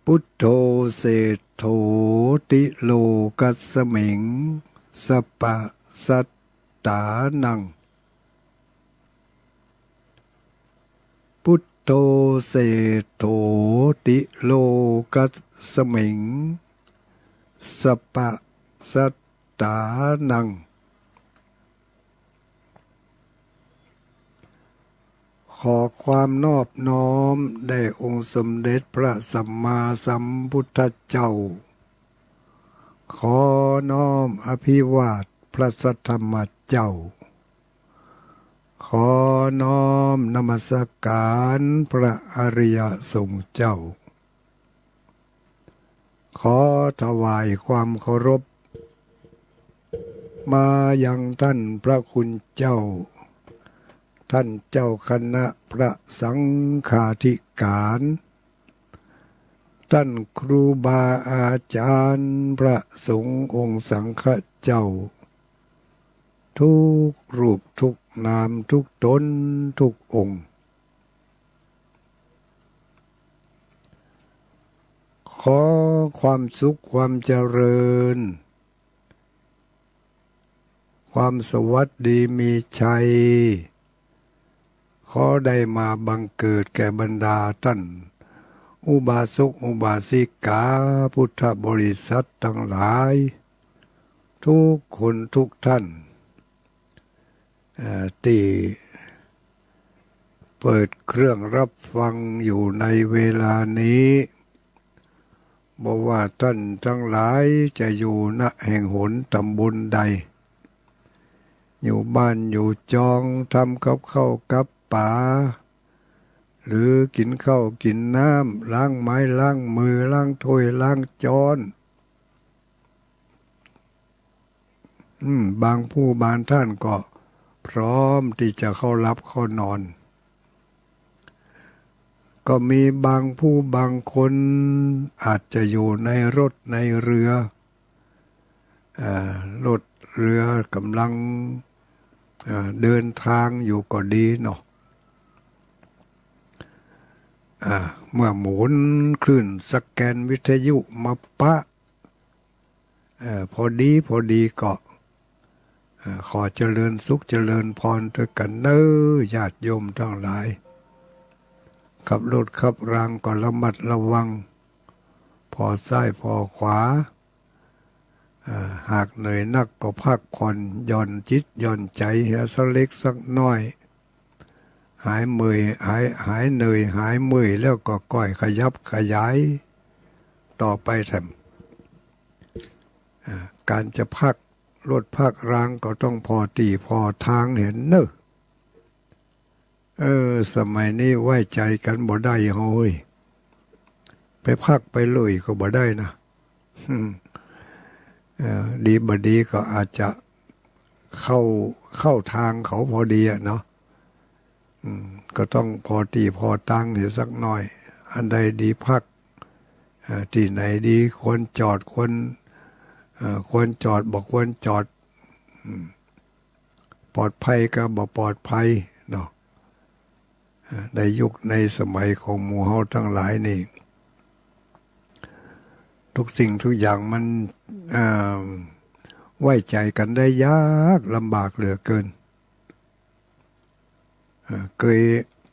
พุทโธเศธโธติโลกัสสมิงสปะสัตตานังพุทโธเศธโธติโลกัสสมิงสปะสัตตานังขอความนอบน้อมได้องค์สมเด็จพระสัมมาสัมพุทธเจ้าขอน้อมอภิวาทพระสัทธรรมเจ้าขอน้อมนมัสการพระอริยสงฆ์เจ้าขอถวายความเคารพมายังท่านพระคุณเจ้าท่านเจ้าคณะพระสังฆาธิการท่านครูบาอาจารย์พระสงฆ์องค์สังฆเจ้าทุกรูปทุกนามทุกตนทุกองค์ขอความสุขความเจริญความสวัสดีมีชัยขอได้มาบังเกิดแก่บรรดาท่านอุบาสกอุบาสิกาพุทธบริษัททั้งหลายทุกคนทุกท่านที่เปิดเครื่องรับฟังอยู่ในเวลานี้บอกว่าท่านทั้งหลายจะอยู่ณแห่งหนตำบลใดอยู่บ้านอยู่จองทำกับข้าวกับป่าหรือกินข้าวกินน้ำล้างไม้ล้างมือล้างถ้วยล้างจานบางผู้บางท่านก็พร้อมที่จะเข้ารับเข้านอนก็มีบางผู้บางคนอาจจะอยู่ในรถในเรือรถเรือกำลังเดินทางอยู่ก็ดีเนาะเมื่อหมุนคลื่นสแกนวิทยุมาปะพอดีก็ขอเจริญสุขเจริญพรด้วยกันเน้อญาติโยมทั้งหลายขับรถขับรางก็ระมัดระวังพอซ้ายพอขวาหากเหนื่อยนักก็พักผ่อนหย่อนจิตหย่อนใจสักเล็กสักน้อยหายเหนื่อยหายเหนื่อยหายเมื่อยแล้วก็ก่อยขยับขยายต่อไปแถมการจะพักรถพักรางก็ต้องพอตีพอทางเห็นเนอะสมัยนี้ไว้ใจกันบ่ได้เฮ้ยไปพักไปเลยก็บ่ได้นะดีบดีก็อาจจะเข้าทางเขาพอดีอะเนาะก็ต้องพอตีพอตั้งเห็นสักหน่อยอันใดดีพักที่ไหนดีควรจอดควรจอดบอกควรจอดปลอดภัยก็บอกปลอดภัยเนาะในยุคในสมัยของหมู่เฮาทั้งหลายนี่ทุกสิ่งทุกอย่างมันไว้ใจกันได้ยากลำบากเหลือเกินเ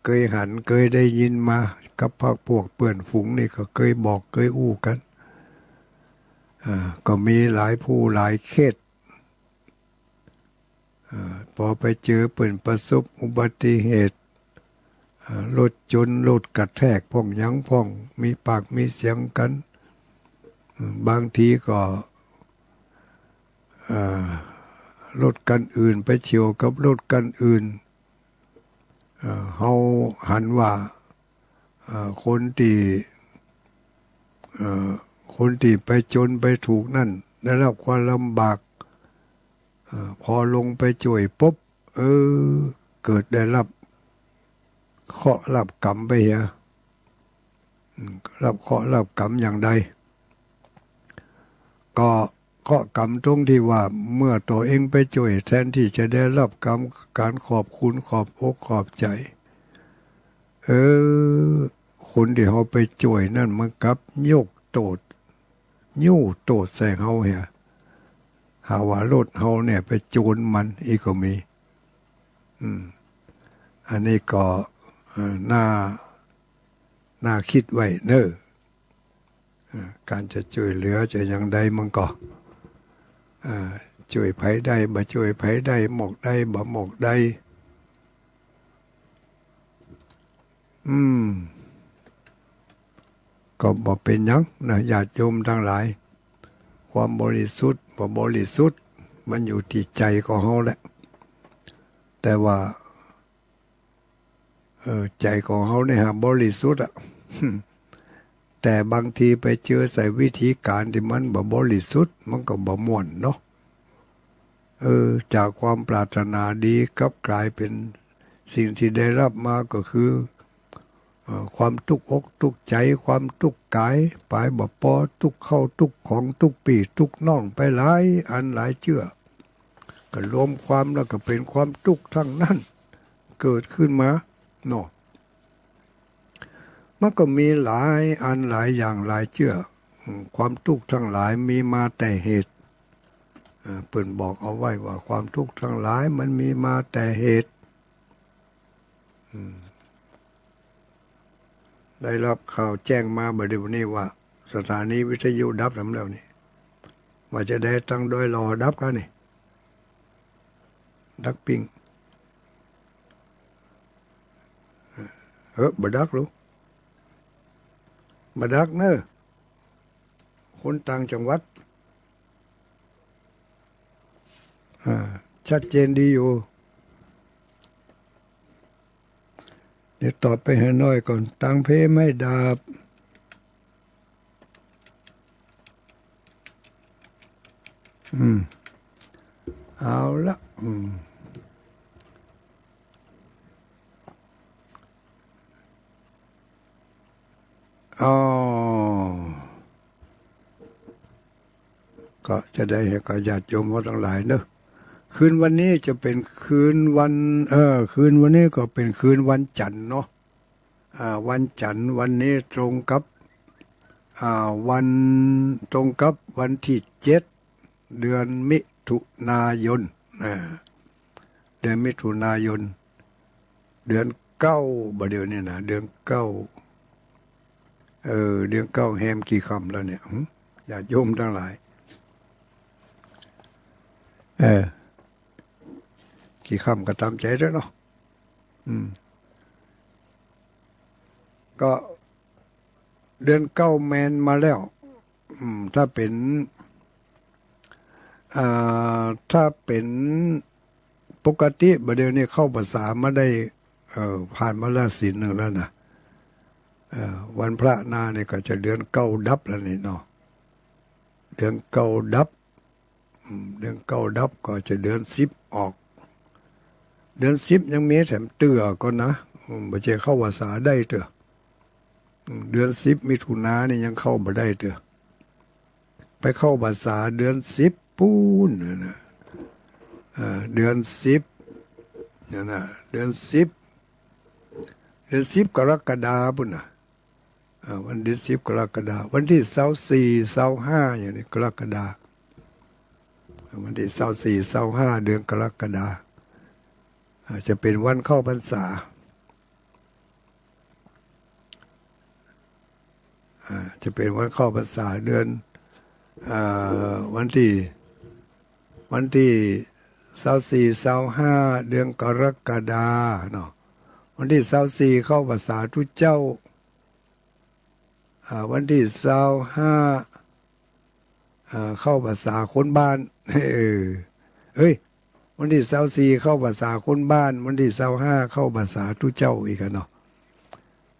คยหันเคยได้ยินมากับพวกเพื่อนฝูงนี่ก็เคยบอกเคยอู้กันก็มีหลายผู้หลายเคสพอไปเจอเปิ่นประสบอุบัติเหตุรถจนรถกระแทกพ่องยังพ่องมีปากมีเสียงกันบางทีก็รถกันอื่นไปเฉี่ยวกับรถกันอื่นเฮาหันว่าคนที่ไปจนไปถูกนั่นได้รับความลำบากพอลงไปช่วยปุ๊บเกิดได้รับเคราะห์รับกรรมไปเหี้ยรับเคราะห์รับกรรมอย่างใดก็เคราะห์กรรมตรงที่ว่าเมื่อตัวเองไปช่วยแทนที่จะได้รับกรรมการขอบคุณขอบอกขอบใจ คนที่เขาไปจ่วยนั่นมันกับโยกโตดยู่โตดใส่เขาเหียหาว่ารถเขาเนี่ยไปโจรมันอีกก็มีอันนี้ก็น่าคิดไว้เนอะการจะช่วยเหลือจะอย่างใดมันก็ช่วยไผได้บ่ช่วยไผได้หมกได้บ่หมกได้ก็บอกเป็นหยังนะญาติโยมทั้งหลายความบริสุทธิ์บ่บริสุทธิ์มันอยู่ที่ใจของเขาแหละแต่ว่าใจของเขาเนี่ยบริสุทธิ์อะแต่บางทีไปเจอใส่วิธีการที่มันบ่บริสุทธิ์มันก็บ่ม่วนเนาะจากความปรารถนาดีกลับกลายเป็นสิ่งที่ได้รับมาก็คือความทุกข์อกทุกข์ใจความทุกข์กายไปบ่พอทุกข์เข้าทุกข์ของทุกข์ปีทุกข์น่องไปหลายอันหลายเชื่อก็รวมความแล้วก็เป็นความทุกข์ทั้งนั้นเกิดขึ้นมาเนาะมันก็มีหลายอันหลายอย่างหลายเชื่อความทุกข์ทั้งหลายมีมาแต่เหตุเปิ่นบอกเอาไว้ว่าความทุกข์ทั้งหลายมันมีมาแต่เหตุได้รับข่าวแจ้งมาบัดเดี๋ยวนี้ว่าสถานีวิทยุดับแล้วนี่ว่าจะได้ตั้งโดยรอดับกันนี่ดักปิงบ่ดักรู้บ่ดักเนอะคนต่างจังหวัดชัดเจนดีอยู่เดี๋ยวตอบไปให้น้อยก่อนตังเพไม่ดาบเอาละก็จะได้ให้กับญาติโยมทั้งหลายเนอะคืนวันนี้จะเป็นคืนวันคืนวันนี้ก็เป็นคืนวันจันทร์เนาะวันจันทร์วันนี้ตรงกับวันตรงกับวันที่7เดือนมิถุนายนเดือนมิถุนายนเดือน9บ่เดี๋ยวนี้นะเดือน9เดือน9แฮมกี่ค่ำแล้วเนี่ยญาติโยมทั้งหลายกี่ค่ำก็ตามใจด้วยเนาะก็เดือน9แมนมาแล้วถ้าเป็นปกติบัดเดี๋ยวนี้เข้าภาษามาได้ผ่านมาแล้วศีลหนึ่งแล้วนะวันพระหน้าเนี่ยก็จะเดือน9ดับแล้วนี่เนาะเดือน9ดับเดือน9ดับก็จะเดือน10ออกเดือน10ยังมีแถมเตือก่อนนะบ่ใช่เข้าภาษาได้เตือเดือน10มิถุนายนนี่ยังเข้าบ่ได้เตือไปเข้าภาษาเดือน10ปูนนะเดือน10นั่นน่ะเดือน10กรกฎาคมปุ่นน่ะวันที่10กรกฎาคมวันที่24 25อย่างนี้กรกฎาคมวันที่24 25เดือนกรกฎาคมจะเป็นวันเข้าพรรษาจะเป็นวันเข้าพรรษาเดือนวันที่24 25เดือนกรกฎาคมเนาะวันที่24เข้าพรรษาทุกเจ้าวันที่25เข้าพรรษาคนบ้านวันที่24เข้าพรรษาคนบ้านวันที่25เข้าพรรษาทุกเจ้าอีกเนาะ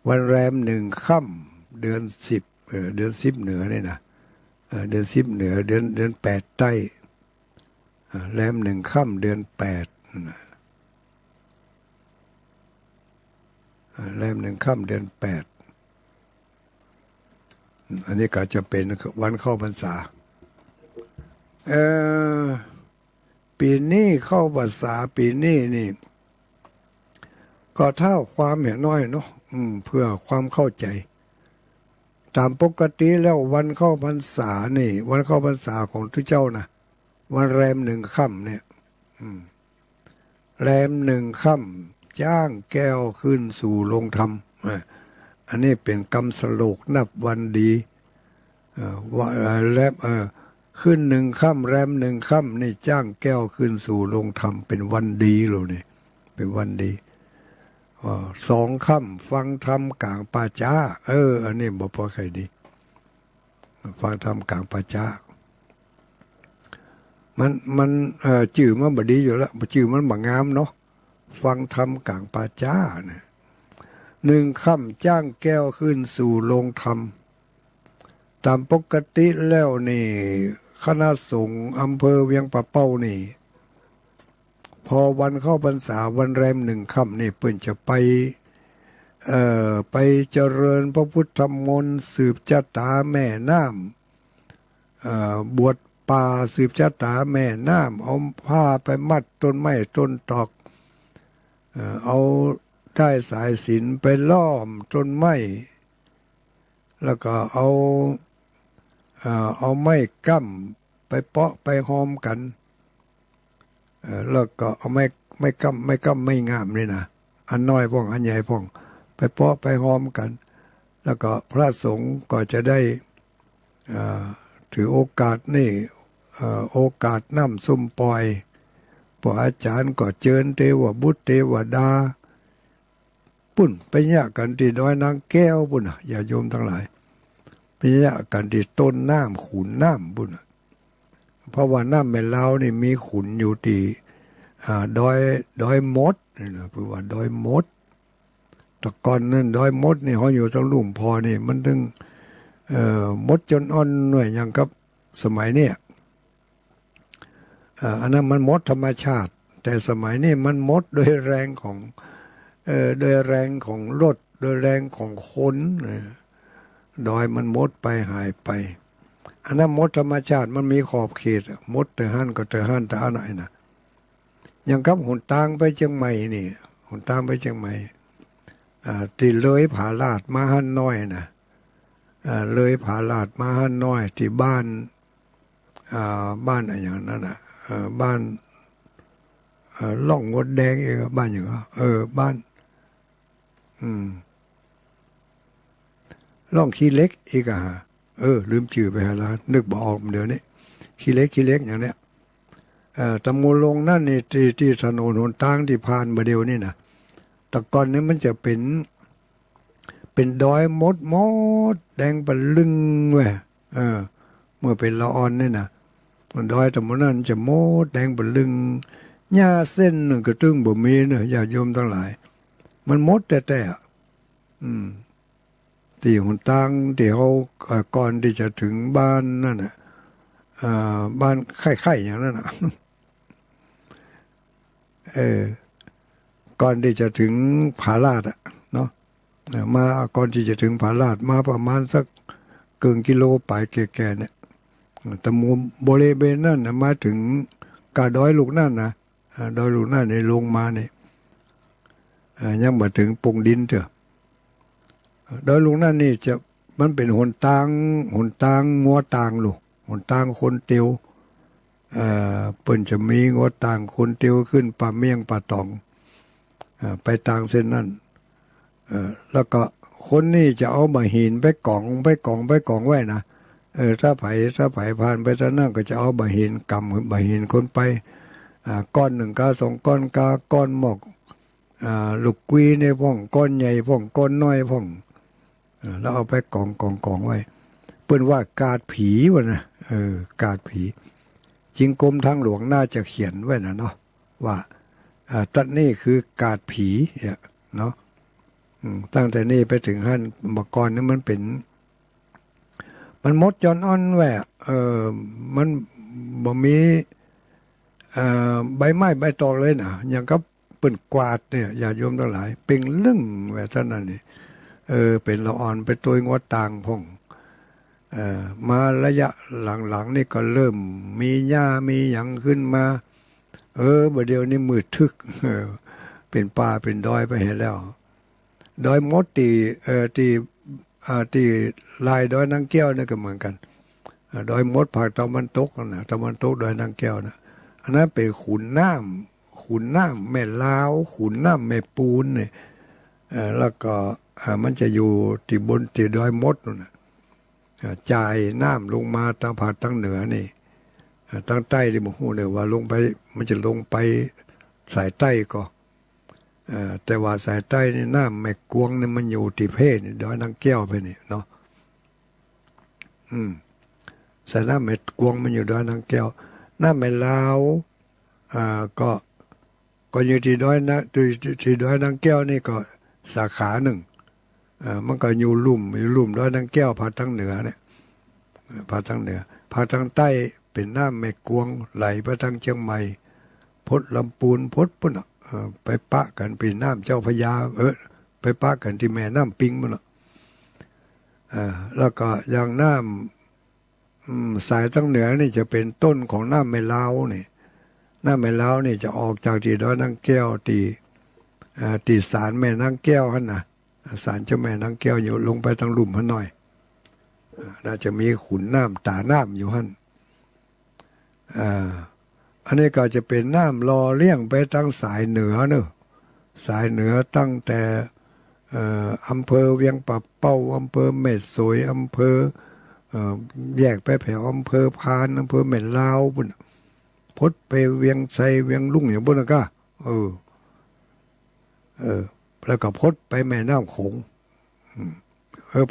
วันแรม1ค่ำเดือน10เดือน10เหนือนี่นะเดือน10เหนือเดือน8ใต้แรม1ค่ำเดือน8แรม1ค่ำเดือน8อันนี้ก็จะเป็นวันเข้าพรรษาปีนี้เข้าพรรษาปีนี้นี่ก็เท่าความเห็นน้อยเนาะ เพื่อความเข้าใจตามปกติแล้ววันเข้าพรรษานี่วันเข้าพรรษาของทุกเจ้านะวันแรม1 ค่ำเนี่ยแรม1 ค่ำจ้างแก้วขึ้นสู่โรงธรรมอันนี้เป็นกรรมสโลกนับวันดีว่าแรมขึ้น1 ค่ำแรม1 ค่ำนี่จ้างแก้วขึ้นสู่โรงธรรมเป็นวันดีเลยนี่เป็นวันดี2 ค่ำฟังธรรมกลางป่าช้าอันนี้บ่พอใครดีฟังธรรมกลางป่าช้ามันชื่อมันบ่ดีอยู่แล้วชื่อมันบ่งามเนาะฟังธรรมกลางป่าช้าเนี่ย1 ค่ำจ้างแก้วขึ้นสู่โรงธรรมตามปกติแล้วนี่คณะสงฆ์อำเภอเวียงป่าเป้านี่พอวันเข้าพรรษาวันแรม1 ค่ำนี่เพิ่นจะไปเจริญพระพุทธมนต์สืบชะตาแม่น้ำบวชป่าสืบชะตาแม่น้ำเอาผ้าไปมัดต้นไม้ต้นตอกเอาได้สายสิญจน์ไปล้อมต้นไม้แล้วก็เอาไม้กั้มไปเปาะไปหอมกันแล้วก็เอาไม่กั้มไม่งามนี่นะอันน้อยพ่องอันใหญ่พ่องไปเปาะไปหอมกันแล้วก็พระสงฆ์ก็จะได้ถือโอกาสนี่โอกาสน้ำส้มปล่อยพระอาจารย์ก็เชิญเทวบุตรเทวดาปุ่นไปยะกันที่ดอยนางแก้วปุ่นอย่าโยมทั้งหลายไปยะกันที่ต้นน้ำขุนน้ำปุ่นเพราะว่าน้ำแม่ลาวนี่มีขุนอยู่ที่ดอยมดนี่นะคือว่าดอยมดแต่ก่อนนั้นดอยมดนี่เขาอยู่ตรงลุ่มพอนี่มันถึงมดจนอ่อนหน่วยอย่างกับสมัยเนี้ยอันนั้นมันมดธรรมชาติแต่สมัยนี้มันมดโดยแรงของโดยแรงของรถโดยแรงของคนดอยมันมดไปหายไปอันนั้นมดธรรมชาติมันมีขอบเขตมดแต่หันก็แต่หันแต่อันไหนนะอย่างกับหนทางไปเชียงใหม่นี่หนทางไปเชียงใหม่ที่เลยผาลาดมาหันน้อยนะเลยผาลาดมาหันน้อยที่บ้านอะไรอย่างนั้นนะบ้านล่องงดแดงเองบ้านอย่างบ้านล่องขี้เล็กอีกลืมชื่อไปแล้วนึกบ่ออกเดี๋ยวนี้ขี้เล็กอย่างเนี้ยตำมูลงนั่นนี่ที่ถนนหนทางที่ผ่านมาเดียวนี่นะแต่ก่อนนี้มันจะเป็นดอยมดแดงปะลึงเว้ยเมื่อเป็นละออนนี่นะมันดอยตำมูลนั้นจะมดแดงปะลึงหญ้าเส้นหนึ่งกระตึ้งบ่มีเนอะญาติโยมทั้งหลายมันมดแต่ที่หนทางที่เขาก่อนที่จะถึงบ้านนั่นน่ะบ้านไข่อย่างนั้นน่ะก่อนที่จะถึงผาลาดเนาะมาก่อนที่จะถึงผาลาดมาประมาณสักเกินกิโลไปแก่ๆเนี่ยแต่มุมบริเวณนั่นนะมาถึงกาดอยลูกนั่นนะดอยลูกนั่นในลงมาเนี่ยยังมาถึงปงดินเถอะดอยลูกนั่นนี่จะมันเป็นหนทางงัวต่างลูกหนทางคนเตียวเปิ้นจะมีงัวต่างคนเตียวขึ้นป่าเมี่ยงป่าตองไปทางเส้นนั้นแล้วก็คนนี่จะเอามาหินไปกองไว้นะถ้าไผผ่านไปทางนั้นก็จะเอามาหินกำมาหินคนไปก้อน1 กา 2 ก้อนกาก้อนหมอกลูกกุยในพ่องก้อนใหญ่พ่องก้อนน้อยพ่องแล้วเอาไปกองไว้เปิ้นว่ากาดผีวะนะกาดผีจริงกรมทางหลวงน่าจะเขียนไว้นะเนาะว่าตัดนี่คือกาดผีเนาะตั้งแต่นี่ไปถึงหั่นเมื่อก่อนนี่มันมดจนอ่อนแหวะมันบ่มีใบไม้ใบตองเลยนะอย่างกับเปิ้นกวาดเนี่ยญาติโยมทั้งหลายเป่งลึ่งแหวะท่านนั่นนี่เป็นละอ่อนไปตัวงดต่างพ่องมาระยะหลังๆนี่ก็เริ่มมีหญ้ามีหยังขึ้นมาบ่เดี๋ยวนี้มืดทึกเป็นป่าเป็นดอยไปเห็นแล้ว ดอยมดที่ลายดอยนางแก้วนี่ก็เหมือนกันดอยมดภาคตะวันตกนะตะวันตกดอยนางแก้วนะอันนั้นเป็นขุนน้ำแม่ลาวขุนน้ำแม่ปูนเนี่ยแล้วก็มันจะอยู่ที่บนที่ดอยมดนู่นนะจ่ายน้ำลงมาทางภาคทางเหนือนี่ทางใต้ที่ผมพูดเลยว่าลงไปมันจะลงไปสายใต้ก็แต่ว่าสายใต้นี่น้ำแม่กวงนี่มันอยู่ที่เพศดอยนางแก้วไปนี่เนาะสายน้ำแม่กวงมันอยู่ดอยนางแก้วน้ำแม่ลาวก็อยู่ที่ดอยนะที่ดอยนางแก้วนี่ก็สาขาหนึ่งมันก็อยู่ลุ่มดอยนางแก้วภาคทางเหนือเนี่ยภาคทางเหนือภาคทางใต้เป็นน้ำแม่กวงไหลไปทางเชียงใหม่พดลำปูนพดปุ่นไปปะกันเป็นน้ำเจ้าพระยาไปปะกันที่แม่น้ำปิงมันแล้วก็อย่างน้ำสายทางเหนือนี่จะเป็นต้นของน้ำแม่ลาวนี่น้ำแม่ลาวนี่จะออกจากที่ดอยนางแก้วตีศาลแม่นางแก้วหั่นน่ะศาลเจ้าแม่นางแก้วอยู่ลงไปทางลุ่มหั่นหน่อยน่าจะมีขุนน้ำตาน้ำอยู่หั่นอันนี้ก็จะเป็นน้ำรอเลี้ยงไปทางสายเหนือเนอะสายเหนือตั้งแต่อำเภอเวียงป่าเป้าอำเภอแม่สวยอำเภอแยกไปแถวอำเภอพานอำเภอแม่ลาวปุ่นพดไปเวียงไซเวียงลุ่งอย่างปุ่นก็แล้วก็พดไปแม่น้ำโขง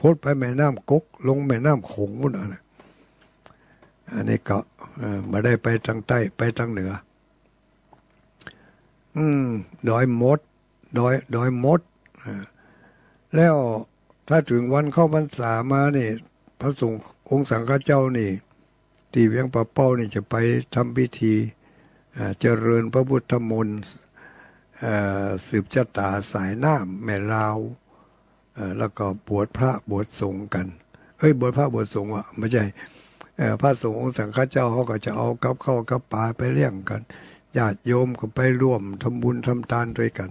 พดไปแม่น้ำกกลงแม่น้ำโขงปุ่นอันนี้ก็มาได้ไปทางใต้ไปทางเหนือดอยมดดอยมดแล้วถ้าถึงวันเข้าพรรษามานี่พระสงฆ์องค์สังฆเจ้านี่ที่เวียงป่าเป้านี่จะไปทำพิธีเจริญพระพุทธมนต์สืบชะตาสายน้ำแม่ลาวแล้วก็บวชพระบวชสงฆ์กันบวชพระบวชสงฆ์ไม่ใช่พระสงฆ์องค์สังฆเจ้าเขาก็จะเอากับข้าวกับปลาไปเลี้ยงกันญาติโยมก็ไปร่วมทำบุญทำทานด้วยกัน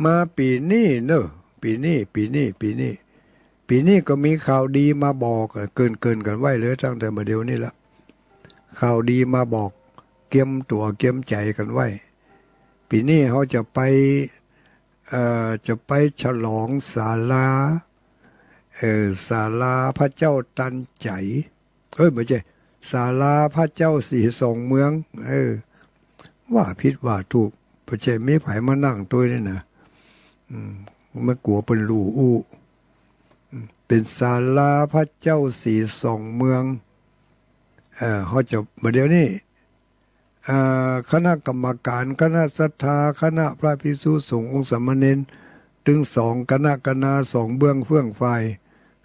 มาปีนี้เนอะปีนี้ก็มีข่าวดีมาบอกเกินกันไว้เลยตั้งแต่เมื่อเดียวนี่ละข่าวดีมาบอกเกียมตัวเกียมใจกันไว้ปีนี้เขาจะไปฉลองศาลาพระเจ้าตันใจไม่ใช่ศาลาพระเจ้าสีสองเมืองว่าผิดว่าถูกไม่ใช่ไม่ไผมานั่งตัวนี่นะมันกลัวเป็นรูเป็นศาลาพระเจ้าสีสองเมืองเขาจะเดี๋ยวนี้คณะกรรมการคณะศรัทธาคณะพระภิกษุสงฆ์องค์สามเณรถึง2คณะสองเบื้องเฟื่องฝ่าย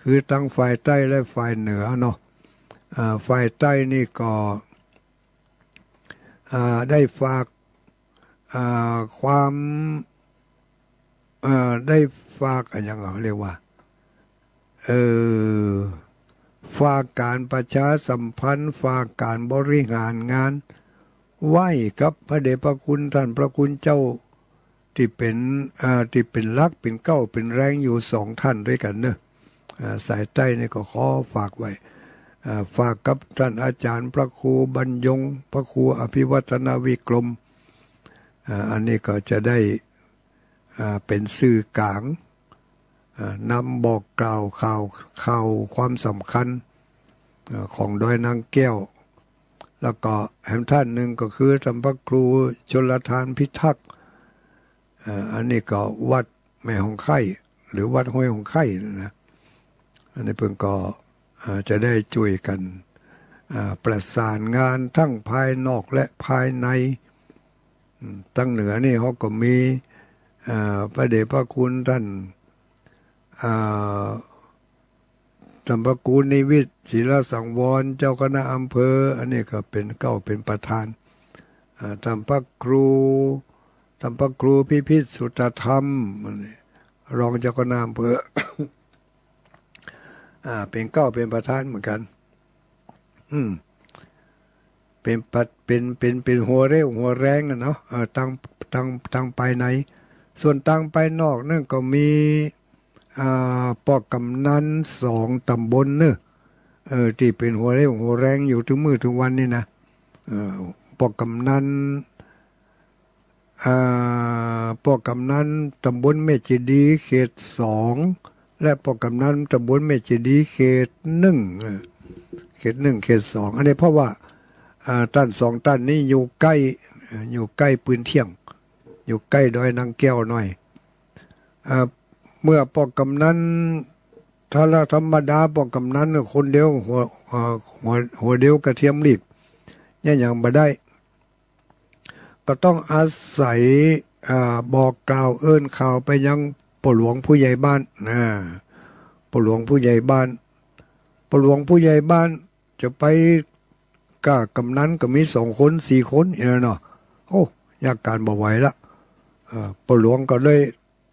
คือทั้งฝ่ายใต้และฝ่ายเหนือเนาะฝ่ายใต้นี่ก็ได้ฝากความได้ฝากอะไรอย่างเรียกว่าฝากการประชาสัมพันธ์ฝากการบริหารงานไหว้กับพระเดชพระคุณท่านพระคุณเจ้าที่เป็นลักเป็นเก้าเป็นแรงอยู่2ท่านด้วยกันเนอะสายใต้นี่ก็ขอฝากไว้ฝากกับท่านอาจารย์พระครูบรรยงพระครูอภิวัฒนาวิกรมอันนี้ก็จะได้เป็นสื่อกลางนำบอกกล่าวข่าวความสำคัญของดอยนางแก้วแล้วก็แห่งท่านหนึ่งก็คือท่านพระครูชลทานพิทักษ์อันนี้ก็วัดแม่หงไข่หรือวัดห้วยหงไข่นะอันนี้เพิ่งก็จะได้ช่วยกันประสานงานทั้งภายนอกและภายในตั้งเหนือนี่เขาก็มีพระเดชพระคุณท่านท่านพระครูนิวิตศิลสังวรเจ้าคณะอำเภออันนี้ก็เป็นประธานท่านพระครูพิพิธสุตธรรมรองเจ้าคณะอำเภอ เป็นประธานเหมือนกัน เป็นปัดเป็นหัวเร็วหัวแรงนะเนาะตั้งไปในส่วนตั้งไปนอกนั่นก็มีปอกกำนัน2 ตำบลเนอะที่เป็นหัวเร็วหัวแรงอยู่ถึงมือถึงวันนี่นะปอกกำนันปอกกำนันตำบลเมจิดีเขต2และปอกกำนันตำบลเมจิดีเขต1เขต1เขต2อันนี้เพราะว่าตั้น2ตั้นนี้อยู่ใกล้ปืนเที่ยงอยู่ใกล้ดอยนางแก้วหน่อยเมื่อปอกกำนันถ้าเราธรรมดาปอกกำนันคนเดียวหัวเดียวกระเทียมรีบเนี่ยอย่างบ่ได้ก็ต้องอาศัยบอกกล่าวเอิ้นข่าวไปยังปู่หลวงผู้ใหญ่บ้านปู่หลวงผู้ใหญ่บ้านปู่หลวงผู้ใหญ่บ้านจะไปกำนันก็มี2 คน4 คนอย่างนั้นเนาะโอ้ยากการบ่ไหวละปู่หลวงก็เลย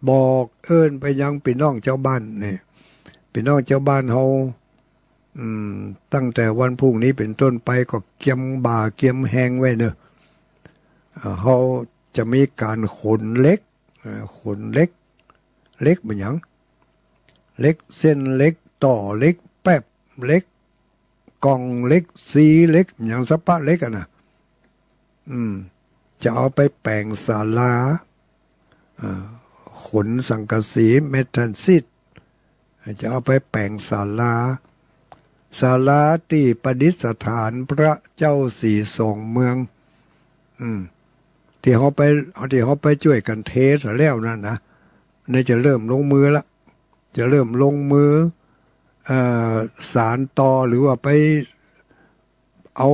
บอกเอิ้นไปยังพี่น้องเจ้าบ้านนี่พี่น้องเจ้าบ้านเฮาตั้งแต่วันพรุ่งนี้เป็นต้นไปก็เกียมบ่าเกียมแหงไว้เนอะเฮาจะมีการขนเล็กเหมือนหยังเล็กเส้นเล็กต่อเล็กแป๊บเล็กกล่องเล็กซีเล็กอย่างสปะเล็กอ่ะนะจะเอาไปแปลงศาลาขนสังกะสีเมทัลซิตจะเอาไปแปลงศาลาที่ประดิษฐานพระเจ้าสีสองเมืองที่เขาไปช่วยกันเทสแล้วนั่นนะนี่จะเริ่มลงมือละจะเริ่มลงมือสารต่อหรือว่าไปเอา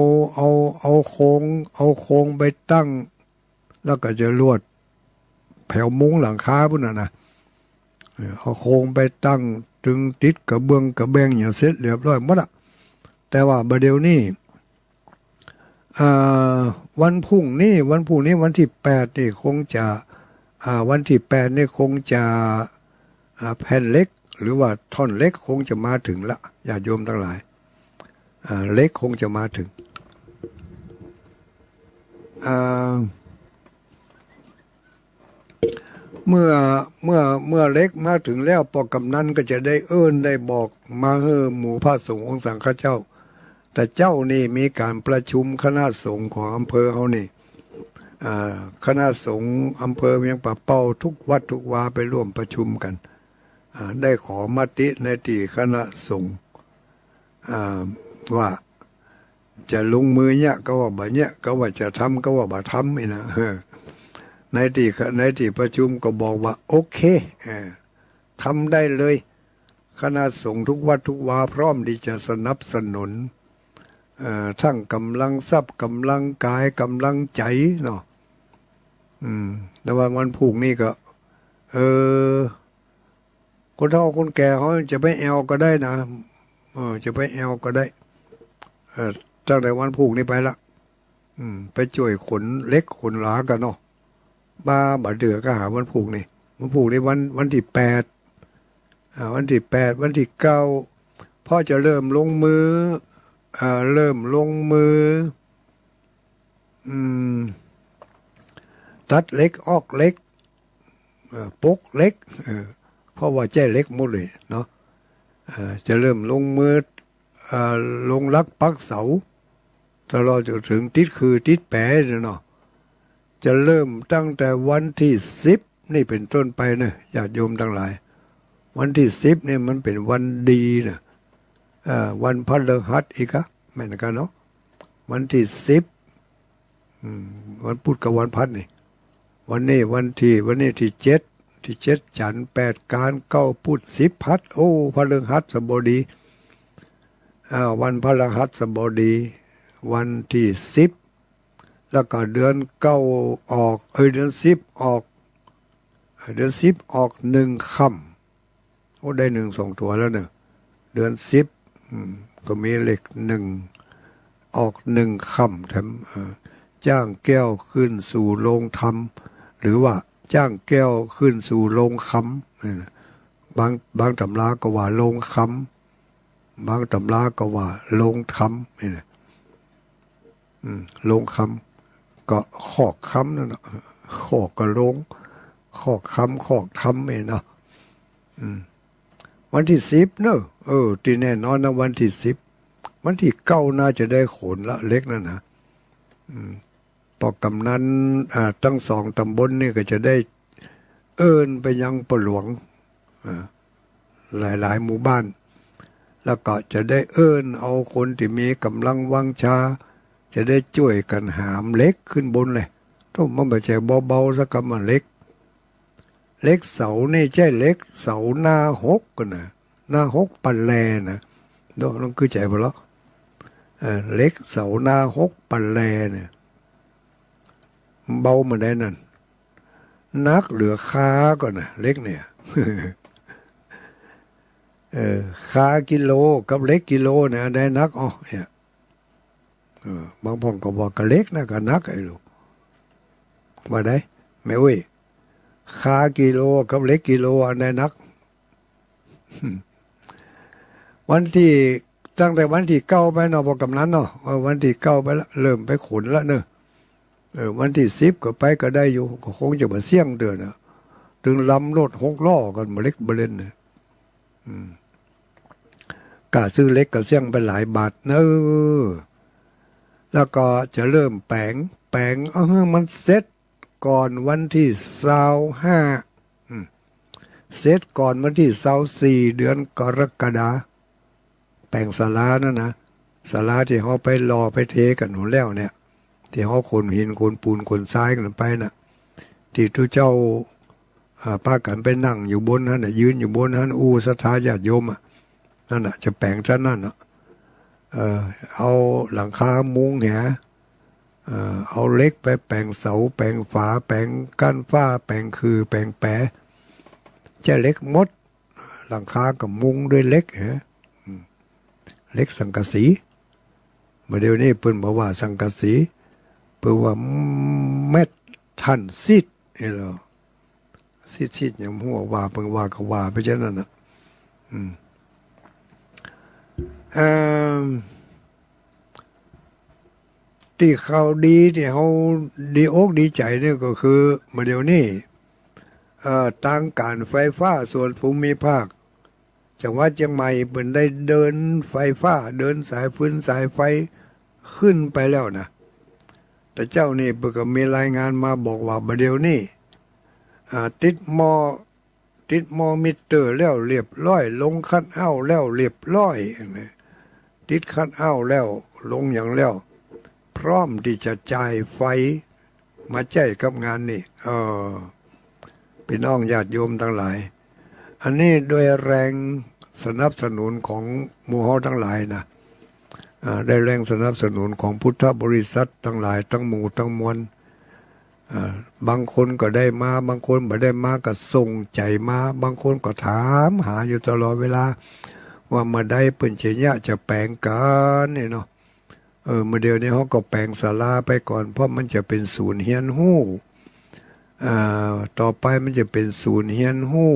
โครงไปตั้งแล้วก็จะลวดแผ่วมุ้งหลังคาพุ่นนะเอาโครงไปตั้งถึงติดกระเบื้องกระแบงอย่างเสร็จเรียบร้อยหมดละแต่ว่าประเดี๋ยวนี้วันพรุ่งนี้วันที่8นี่คงจะวันที่8นี่คงจะแผ่นเล็กหรือว่าท่อนเล็กคงจะมาถึงละญาติโยมทั้งหลายเล็กคงจะมาถึงเมื่อเล็กมาถึงแล้วปอกำนันก็จะได้เอิ้นได้บอกมาให้หมู่พระสงฆ์ของสังฆเจ้าแต่เจ้านี่มีการประชุมคณะสงฆ์ของอำเภอเขานี่คณะสงฆ์อำเภอเวียงป่าเป้าทุกวัดทุกวาไปร่วมประชุมกันได้ขอมติในที่คณะสงฆ์ว่าจะลงมือเนี่ยก็ว่าบ่เนี่ยก็ว่าจะทำก็ว่าบ่ทำนี่นะในที่ประชุมก็บอกว่าโอเคทำได้เลยคณะสงฆ์ทุกวัดทุกวาพร้อมที่จะสนับสนุนทั้งกำลังทรัพย์กำลังกายกำลังใจเนาะแต่ว่าวันพรุ่งนี้ก็คนเฒ่าคนแก่เขาจะไปแอลก็ได้นะจะไปแอลก็ได้ตั้งแต่วันพรุ่งนี้ไปละไปช่วยขนเล็กขนหลากันเนาะบ่เดือก็หาวันพรุ่งนี้วันที่8วันที่8วันที่9พ่อจะเริ่มลงมือตัดเล็กออกเล็กปกเล็กเพราะว่าแจ้เล็กหมดเลยเนาะจะเริ่มลงมือลงลักปักเสาตลอดจนถึงติดแปะเนาะจะเริ่มตั้งแต่วันที่10นี่เป็นต้นไปนะญาติโยมทั้งหลายวันที่10เนี่ยมันเป็นวันดีนะวันพฤหัสอีกอะแม่นกันเนาะวันที่10วันพุธกับวันพฤหัสนี่วันนี้ที่7จันทร์8การ9พุธ10พัดโอ้พฤหัสบดีวันพฤหัสบดีวันที่10แล้วก็เดือน9ออกเดือน10ออก1ค่ำโอ้ได้1 2ตัวแล้วเนี่ยเดือน10ก็มีเลข1ออก1ค่ำแถมจ้างแก้วขึ้นสู่โรงธรรมหรือว่าจ้างแก้วขึ้นสู่โรงค้ำบางตำราก็ว่าโรงค้ำบางตำราก็ว่าโรงธรรมนี่นะ ลงคำก็ขอกคำนั่นนะขอกก็ลงขอกคำขอกทำเองเนาะวันที่10เนอะที่แน่นอนนะวันที่10วันที่9น่าจะได้ขนละเล็กนั่นนะพอกำนันทั้ง2ตำบลนี่ก็จะได้เอิ้นไปยังปหลวงหลายๆหมู่บ้านแล้วก็จะได้เอิ้นเอาคนที่มีกำลังวังชาจะได้ช่วยกันหามเล็กขึ้นบนเลยต้องมันไม่ใช่เบาๆสักคำมันเล็กเสานี่ใช่เล็กเสาหน้าหกกันนะหน้าหกปันแลนะต้องคือใจบ่ล่ะเล็กเสาหน้าหกปันแลเนี่ยเบามาได้นั่นนักเหลือค้าก่อนนะเล็กเนี่ยค้ากิโลกับเล็กกิโลเนี่ยได้นักเนี่ยบางพ่องก็บอกกับเล็กนะกับนักไอ้ลูกว่าได้ไม่เว้ยค้ากิโลกับเล็กกิโลอันได้นักวันที่ตั้งแต่วันที่9ไปเนาะบอกกำนันเนาะวันที่9ไปแล้วเริ่มไปขนแล้วเนอะวันที่10ก็ไปก็ได้อยู่ก็คงจะมาเสี่ยงเดือนนะถึงลำรถ6 ล้อกันมาเล็กเบลนเนี่ยกะซื้อเล็กก็เสี่ยงไปหลายบาทเนอะแล้วก็จะเริ่มแปลงมันเสร็จก่อนวันที่25เสร็จก่อนวันที่24เดือนกรกฎาแปลงศาลานั่นนะศาลาที่เขาไปรอไปเทกันหนูแล้วเนี่ยที่เขาขนหินขนปูนขนทรายกันไปนะที่ทุกเจ้าป้ากันไปนั่งอยู่บนนั้นน่ะยืนอยู่บนนั้นศรัทธาญาติโยมนั่นน่ะจะแปลงท่านนั่นน่ะเอาหลังคามุงเอาเล็กไปแปลงเสาแปลงฝาแปลงกั้นฟ้าแปลงคือแปลงแปะจะเล็กมดหลังคากับมุงด้วยเล็กเล็กสังกะสีเมื่อเดี๋ยวนี้เพิ่นบอกว่าสังกะสีเพิ่นว่าเม็ดทันซิดเหรอซิดอย่างหัวว่าเพิ่นว่าก็ว่าไปจังนั้นน่ะที่เขาดีที่เขาดีอกดีใจเนี่ยก็คือเมื่อเดี๋ยวนี้ทางการไฟฟ้าส่วนภูมิภาคจังหวัดเชียงใหม่เพิ่นได้เดินไฟฟ้าเดินสายพื้นสายไฟขึ้นไปแล้วนะแต่เจ้านี่เพิ่นก็มีรายงานมาบอกว่าบัดเดี๋ยวนี้ติดหม้อมิเตอร์แล้วเรียบร้อยลงคัทเอาท์แล้วเรียบร้อยติดคัทเอาท์แล้วลงอย่างแล้วพร้อมที่จะจ่ายไฟมาใช้กับงานนี่พี่น้องญาติโยมทั้งหลายอันนี้โดยแรงสนับสนุนของหมู่เฮาทั้งหลายนะได้แรงสนับสนุนของพุทธบริษัททั้งหลายทั้งหมู่ทั้งมวลบางคนก็ได้มาบางคนไม่ได้มาก็ส่งใจมาบางคนก็ถามหาอยู่ตลอดเวลาว่ามาได้เปิ้นจะแปลงกันนี่เนาะเมื่อเดียวนี้เขาก็แปลงศาลาไปก่อนเพราะมันจะเป็นศูนย์เฮียนฮู้ต่อไปมันจะเป็นศูนย์เฮียนฮู้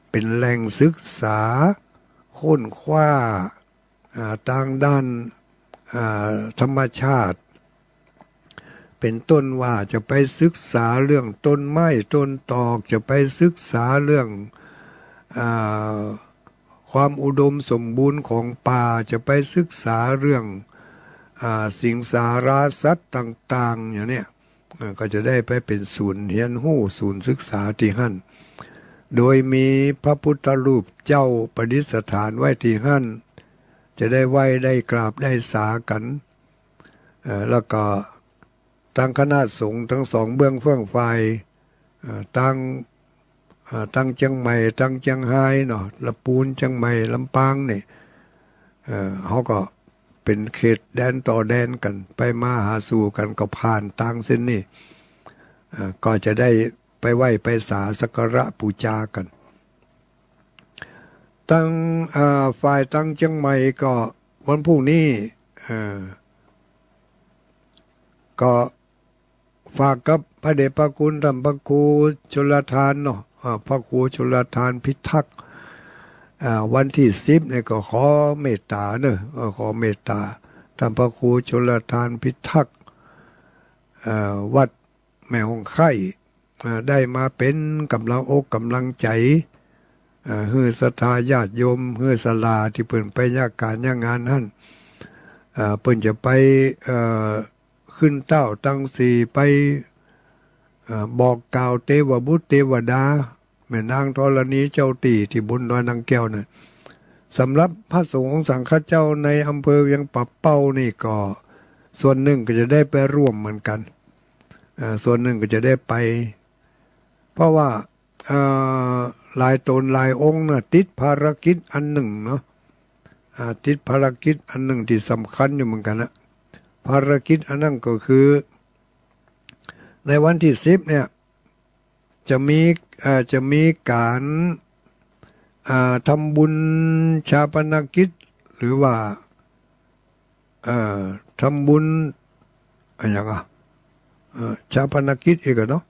เป็นแหล่งศึกษาค้นคว้าทางด้านธรรมชาติเป็นต้นว่าจะไปศึกษาเรื่องต้นไม้ต้นตอกจะไปศึกษาเรื่องความอุดมสมบูรณ์ของป่าจะไปศึกษาเรื่องสิ่งสาราสัตว์ต่างๆอย่างเนี้ยก็จะได้ไปเป็นศูนย์เรียนรู้ศูนย์ศึกษาที่หั่นโดยมีพระพุทธรูปเจ้าประดิษฐานไว้ที่หั่นจะได้ไหว้ได้กราบได้สากันแล้วก็ตั้งคณะสงฆ์ทั้งสองเบื้องเฟื่องไฟตั้งเชียงใหม่ตั้งเชียงไฮ้เนาะลำพูนเชียงใหม่ลำปางนี่เขาก็เป็นเขตแดนต่อแดนกันไปมาหาสู่กันก็ผ่านทางเส้นนี้ก็จะได้ไปไหว้ไปสาสักการะบูชากันตั้งฝ่ายตั้งเชียงใหม่ก็วันพรุ่งนี้ก็ฝากกับพระเดชพระคุณท่านพระครูชลทานเนาะพระครูชลทานพิทักษ์วันที่10เนี่ยก็ขอเมตตาเนอะขอเมตตา ท่านพระครูชลทานพิทักษ์วัดแม่หงไข่ได้มาเป็นกำลังอกกำลังใจฮือศรัทธาญาติโยมฮือศาลาที่เปิ่นไปยากการยากงานนั่นเปิ่นจะไปขึ้นเต้าตั้งสีไปบอกกล่าวเทวบุตรเทวดาแม่นางธรณีเจ้าตีที่บนดอยนางแก้วน่ะสำหรับพระสงฆ์สังฆเจ้าในอำเภอเวียงป่าเป้านี่ก็ส่วนหนึ่งก็จะได้ไปร่วมเหมือนกันส่วนหนึ่งก็จะได้ไปเพราะว่าหลายตนหลายองค์น่ะติดภารกิจอันหนึ่งเนาะติดภารกิจอันหนึ่งที่สำคัญอยู่เหมือนกันนะภารกิจอันนั้นก็คือในวันที่10เนี่ยจะมีการทำบุญชาปนกิจหรือว่าทำบุญอะไรอย่างชาปนกิจอีกเนาะ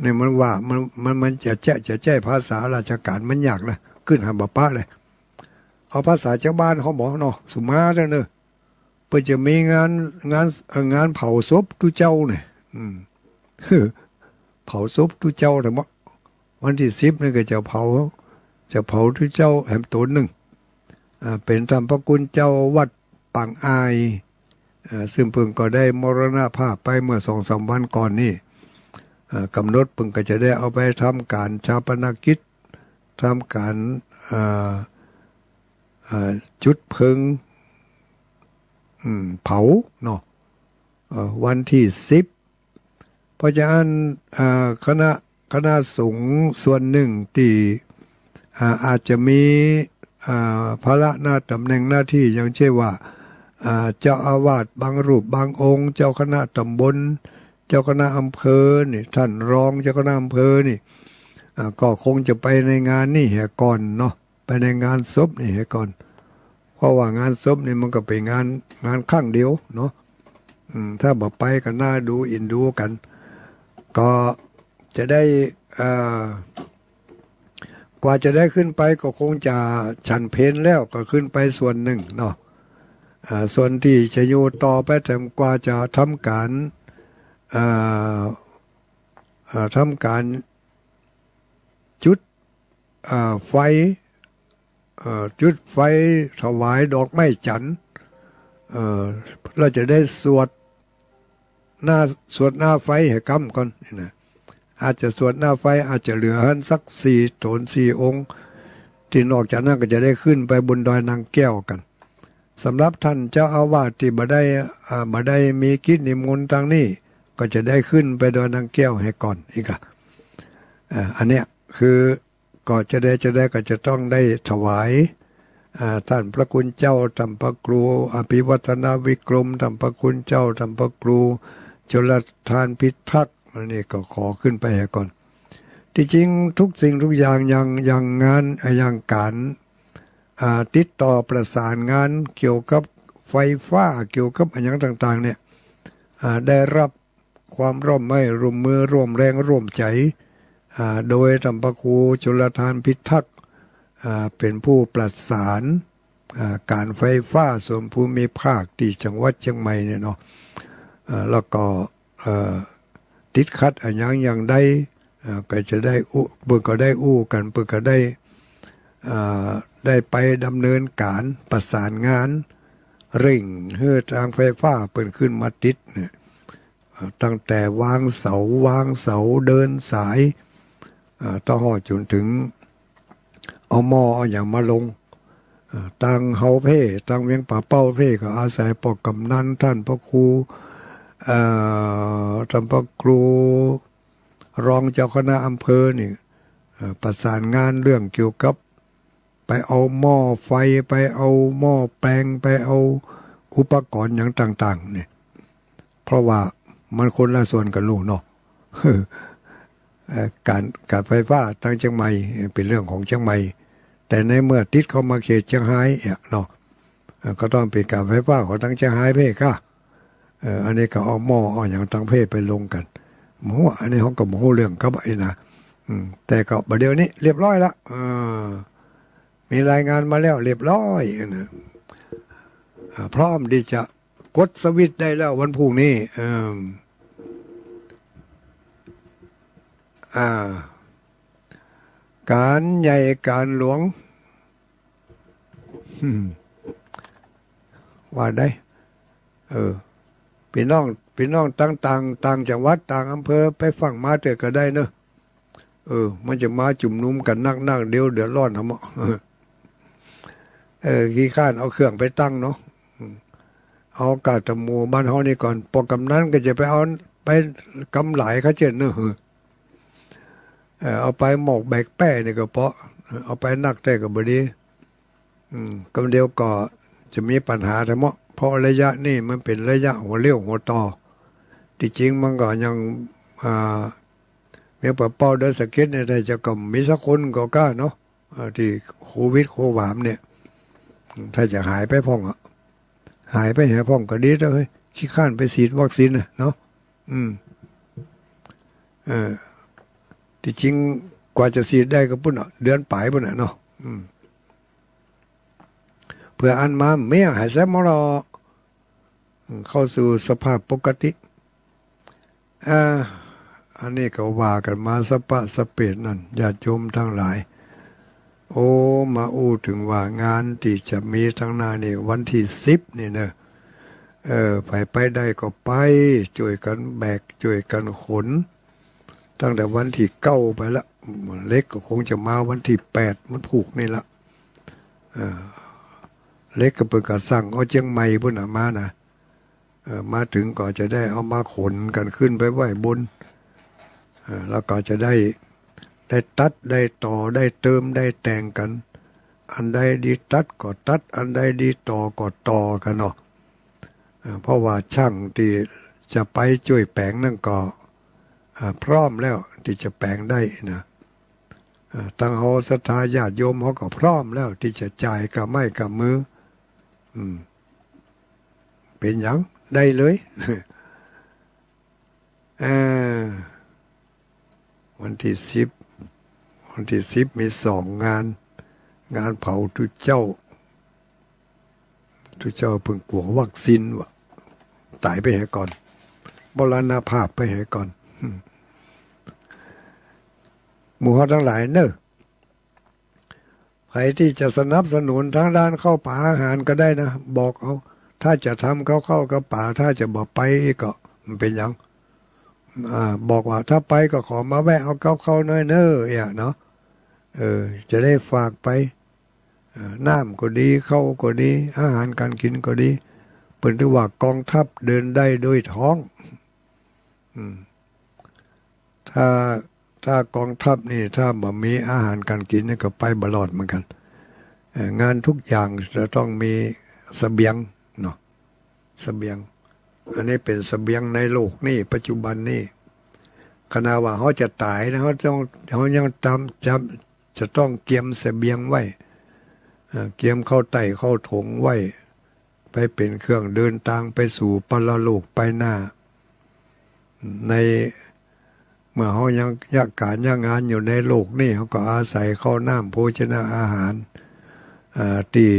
เนี่ยมันว่ามันจะแจ้ภาษาราชการมันยากเลยขึ้นหาบป้าเลยเอาภาษาชาวบ้านเขาบอกเนาะสุมาเด้อเนอะเพื่อจะมีงานเผาศพทุเจ้าเนี่ยเผาศพทุเจ้าแต่ว่าวันที่10นี่ก็จะเผาทุเจ้าแหมตัวหนึ่งเป็นท่านพระคุณเจ้าวัดปังอายซึ่งเพิ่งก็ได้มรณภาพไปเมื่อ2-3 วันก่อนนี่กำหนดเพิ่งก็จะได้เอาไปทำการชาปนกิจทำการจุดเพลิงเผาเนาะวันที่10เพราะฉะนั้นคณะสงฆ์ส่วนหนึ่งที่อาจจะมีภาระหน้าตำแหน่งหน้าที่อย่างเช่นว่าเจ้าอาวาสบางรูปบางองค์เจ้าคณะตำบลเจ้าคณะอำเภอนี่ท่านรองเจ้าคณะอำเภอนี่ก็คงจะไปในงานนี่แห่ก่อนเนาะไปในงานศพนี่แห่ก่อนเพราะว่างานศพนี่มันก็เป็นงานข้างเดียวเนาะถ้าบอกไปก็น่าดูอินดูกันก็จะได้กว่าจะได้ขึ้นไปก็คงจะฉันเพลแล้วก็ขึ้นไปส่วนหนึ่งเนาะส่วนที่จะอยู่ต่อไปแต่กว่าจะทำการจุดไฟถวายดอกไม้จันทร์เราจะได้สวดหน้าไฟให้กำก่อนนะอาจจะสวดหน้าไฟอาจจะเหลือหันสัก4 ตน 4 องค์ที่นอกจากนั้นก็จะได้ขึ้นไปบนดอยนางแก้วกันสำหรับท่านเจ้าอาวาสที่บ่ได้มีกิจนิมนต์ทางนี้ก็จะได้ขึ้นไปดอยนางแก้วให้ก่อนอีกอันเนี้ยคือก็จะได้ก็จะต้องได้ถวายท่านพระคุณเจ้าท่านพระครูอภิวัฒนาวิกรมท่านพระคุณเจ้าท่านพระครูชลทานพิทักษ์อันนี้ก็ขอขึ้นไปให้ก่อนที่จริงทุกสิ่งทุกอย่างอย่างงานอย่างการติดต่อประสานงานเกี่ยวกับไฟฟ้าเกี่ยวกับอย่างต่างๆเนี่ยได้รับความร่วมมือร่วมแรงร่วมใจโดยท่านพระครูชลทานพิทักษ์เป็นผู้ประสานการไฟฟ้าส่วนภูมิภาคที่จังหวัดเชียงใหม่เนี่ยเนาะแล้วก็ติดขัดอย่างใดก็จะได้เพื่อก็ได้กันเพื่อก็ได้ไปดำเนินการประสานงานเร่งให้ทางไฟฟ้าเปิดขึ้นมาติดเนี่ยตั้งแต่วางเสาเดินสายต่อหอดจนถึงเอาหม้ออย่างมาลงตั้งเฮาเพ่ตั้งเวียงป่าเป้าเพ่ก็อาศัยปกกำนันท่านพระครูท่านพระครูรองเจ้าคณะอำเภอนี่ประสานงานเรื่องเกี่ยวกับไปเอาหม้อไฟไปเอาหม้อแปลงไปเอาอุปกรณ์อย่างต่างๆเนี่ยเพราะว่ามันคนละส่วนกันลูกเนาะการไฟฟ้าทางเชียงใหม่เป็นเรื่องของเชียงใหม่แต่ในเมื่อติดเข้ามาเขตเชียงรายเนาะก็ต้องเป็นการไฟฟ้าของทางเชียงรายเพ่ค่ะอันนี้ก็เอาหม้อเอาอย่างตั้งเพ่ไปลงกันหมูอันนี้เขาก็หมูเรื่องกับไอ้นะแต่ก็ประเดี๋ยวนี้เรียบร้อยละ มีรายงานมาแล้วเรียบร้อยนะพร้อมที่จะกดสวิตช์ได้แล้ววันพรุ่งนี้การใหญ่การหลวงว่าได้พี่น้องต่างจังหวัดต่างอำเภอไปฟังมาเถอะก็ได้เนอะมันจะมาจุ่มนุมกันนั่งเดียวเดือดร้อนทำขี้ข้านเอาเครื่องไปตั้งเนาะเอากาตะมูบ้านเฮานี่ก่อนพอกำนั้นก็จะไปเอาไปกำไหลเขาเจนเนอะเอาไปหมกแบกแป้นี่ก็เพราะเอาไปนักแต่กับบดีกำเดียวก็จะมีปัญหาทั้งหมดเพราะระยะนี่มันเป็นระยะหัวเลี้ยวหัวต่อที่จริงมันก็ยังเมื่อปะเป้าเดินสเก็ตเนี่ยจะก็มีสักคนก็กล้าเนาะที่โควิดโความเนี่ยถ้าจะหายไปพ่องหายไปหาพ่องก็ดีแล้วเฮ้ยขี้ข้านไปฉีดวัคซีนเนาะที่จริงกว่าจะฉีดได้ก็ปุ่นเดือนปลายปุ่นเนาะเพื่ออันมาเมียหายแซ่มรอเข้าสู่สภาพปกติอันนี้ก็ว่ากันมาสปะสเปดนั่นญาติโยมทั้งหลายโอ้มาอู้ถึงว่างานที่จะมีทั้งหน้านี่วันที่10นี่เนอะไปได้ก็ไปช่วยกันแบกช่วยกันขนตั้งแต่วันที่9ไปละเล็กก็คงจะมาวันที่8มันผูกนี่ละเล็กก็เปิดกระสั่งเอาเจียงใหม่พุ่นมานะมาถึงก็จะได้เอามาขนกันขึ้นไปไหว้บนแล้วก็จะได้ตัดได้ต่อได้เติมได้แต่งกันอันใดดีตัดก็ตัดอันใดดีต่อก็ต่อกันเนาะเพราะว่าช่างที่จะไปช่วยแปลงนั่นก็พร้อมแล้วที่จะแปลงได้นะตั้งเฮาศรัทธาญาติโยมเขาก็พร้อมแล้วที่จะจ่ายกับไม้กับมือเป็นอย่างได้เลยวันที่10มี2 งานเผาทุเจ้าเพิ่งกลัววัคซีนวะตายไปให้ก่อนมรณภาพไปให้ก่อนหมู่เฮาทั้งหลายเนอะใครที่จะสนับสนุนทางด้านเข้าป่าอาหารก็ได้นะบอกเอาถ้าจะทำเข้ากับป่าถ้าจะบอกไปก็มันเป็นอย่างบอกว่าถ้าไปก็ขอมาแวะเอาเข้าน้อยเนอะเนาะจะได้ฝากไปน้ำก็ดีเข้าก็ดีอาหารการกินก็ดีเปิดที่ว่ากองทัพเดินได้โดยท้องถ้ากองทัพนี่ถ้าบ่มีอาหารการกินนี่ก็ไปบลอดเหมือนกันงานทุกอย่างจะต้องมีเสบียงเนาะเสบียงอันนี้เป็นเสบียงในโลกนี่ปัจจุบันนี่ขณะว่าเขาจะตายนะเขายังจะต้องเตรียมเสบียงไว้เตรียมเข้าไต่เข้าถงไว้ไปเป็นเครื่องเดินทางไปสู่ปรโลกไปหน้าในเมื่อเขายังย่างงานอยู่ในโลกนี่เขาก็อาศัยข้าวน้ำโภชนาอาหารที่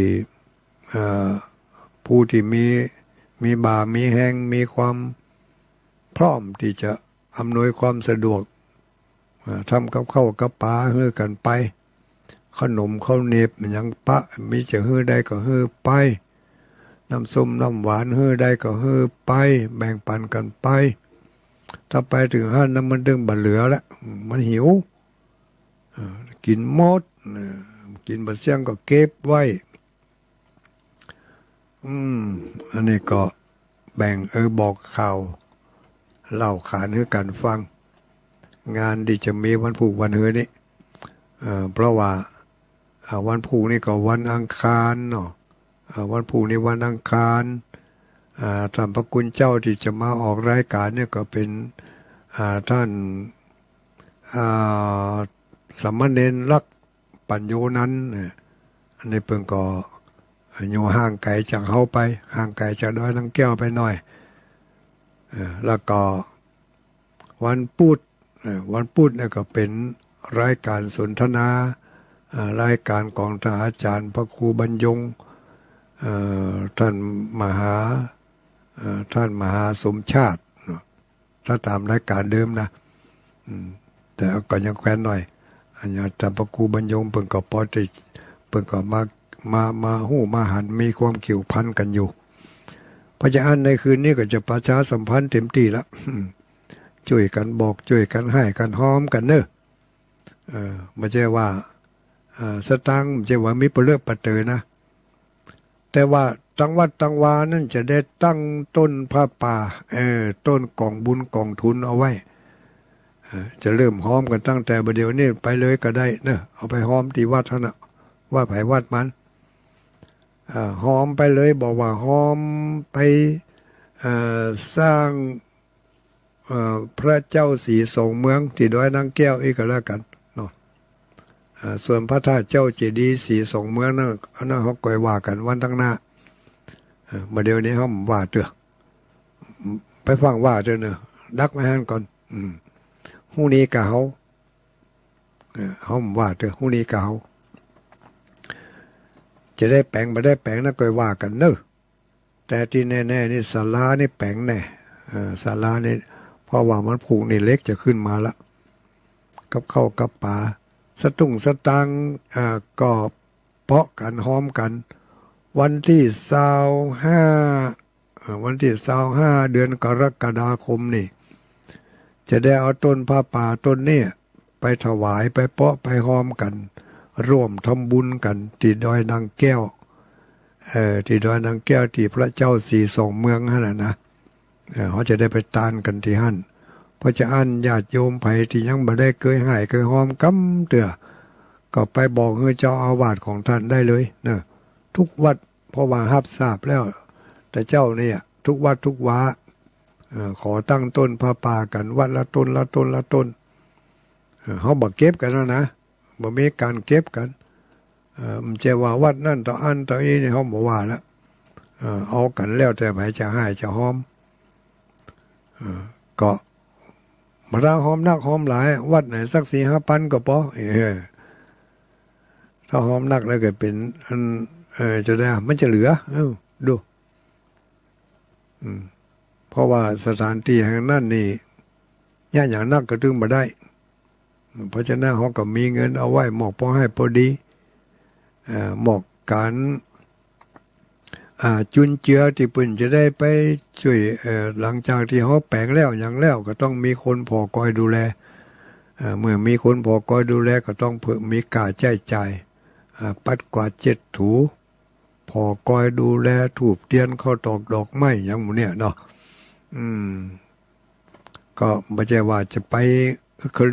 ผู้ที่มีบ่ามีแห้งมีความพร้อมที่จะอำนวยความสะดวกทำกับข้าวกับปลาเฮือกันไปขนมข้าวเหนียบอย่างปะมีจะเฮือได้ก็เฮือไปน้ำส้มน้ำหวานเฮือได้ก็เฮือไปแบ่งปันกันไปถ้าไปถึงห้านน้ำมันดึงบัดเหลือแล้วมันหิวกินหมดกินบัดเสี่ยงก็เก็บไว้อันนี้ก็แบ่งบอกข่าวเล่าขานให้กันฟังงานที่จะมีวันผูกวันเฮือนี้เพราะว่าวันผูกนี่ก็วันอังคารเนาะวันผูกนี่วันอังคารท่านพระคุณเจ้าที่จะมาออกรายการเนี่ยก็เป็นท่านสามเณรลักษ์ปัญโยนั้นอันนี้เพิ่งก็อยู่ห่างไกลจากเฮาไปห่างไกลจากดอยนางแก้วไปหน่อยแล้วก็วันพุธเนี่ยก็เป็นรายการสนทนา รายการของท่านอาจารย์พระครูบรรยงท่านมหาสมชาติถ้าตามรายการเดิมนะแต่ก็ยังแคว้นหน่อยอันนี้ท่านพระครูบรรยงเพิ่งก็พอที่เพิ่งก็มาหู้มาหันมีความเกี่ยวพันกันอยู่พระเจ้าในคืนนี้ก็จะประชาสัมพันธ์เต็มที่แล้วช่วยกันบอกช่วยกันให้กันหอมกันเนอะไม่ใช่ว่าสตังค์ไม่ใช่ว่ามีเปลือกปะเตอนะแต่ว่าตั้งวัดตั้งวานั่นจะได้ตั้งต้นผ้าป่าต้นกองบุญกองทุนเอาไว้จะเริ่มหอมกันตั้งแต่บัดเดี๋ยวนี้ไปเลยก็ได้เนอะเอาไปหอมที่วัดท่านนะว่าไผวัดมันหอมไปเลยบอกว่าหอมไปสร้างพระเจ้าสีทรงเมืองที่ดอยนางแก้วอีกก็แล้วกันเนาะส่วนพระธาตุเจ้าเจดีย์สีทรงเมืองนั่นเขาก่อยว่ากันวันตั้งหน้ามาเดี๋ยวนี้เขาว่าเถอะไปฟังว่าเถอะเนอะดักไม่หันก่อนหูนี้กะเขาว่าเถอะหูนี้กะเขาจะได้แปลงมาได้แปลงนั่นก่อยว่ากันเนอะแต่ที่แน่ๆนี่ศาลานี่แปลงแน่ศาลานี่เพราะว่ามันผูกนี่เล็กจะขึ้นมาละกับเข้ากับป่าสตุ้งสตังก็เพาะกันหอมกันวันที่25เดือนกรกฎาคมนี่จะได้เอาต้นผ้าป่าต้นนี้ไปถวายไปเพาะไปหอมกันร่วมทำบุญกันที่ดอยนางแก้วที่ดอยนางแก้วที่พระเจ้าสีทรงเมืองนั่นนะเขาจะได้ไปตานกันที่หั่นเพราะจะอันญาติโยมไผที่ยังบ่ได้เคยหายเคยหอมกำเตือก็ไปบอกให้เจ้าอาวาสของท่านได้เลยเนอะทุกวัดเพราะว่ารับทราบแล้วแต่เจ้าเนี่ยทุกวัดทุกวาขอตั้งต้นผ้าป่ากันวัดละต้นละต้นละต้นเขาบอกเก็บกันแล้วนะบ่มีการเก็บกันมันจะว่าวัดนั่นต่ออันต่ออีนี่เขาบอกว่าแล้วเอากันแล้วแต่ไผจะให้จะหอมก็มาร่างหอมนักหอมหลายวัดไหนสัก4-5 พันก็พอถ้าหอมนักแล้วก็เป็นอันจะได้มันจะเหลือดูเพราะว่าสถานที่แห่งนั้นนี่ย่าอย่างนักก็ถึงมาได้เพราะฉะนั้นเขาก็มีเงินเอาไว้หมอกพอให้พอดีหมอกการจุนเจือที่ปุ่นจะได้ไปช่วยหลังจากที่เขาแปลงแล้วอย่างแล้วก็ต้องมีคนพอคอยดูแลเมื่อมีคนพอคอยดูแลก็ต้องเพิ่มมีค่าใช้จ่ายปัดกวาดเจ็ดถูพอคอยดูแลถูกเตียนเข้าตอกดอกไม้อย่างหมูเนี่ยเนาะก็ไม่ใช่ว่าจะไป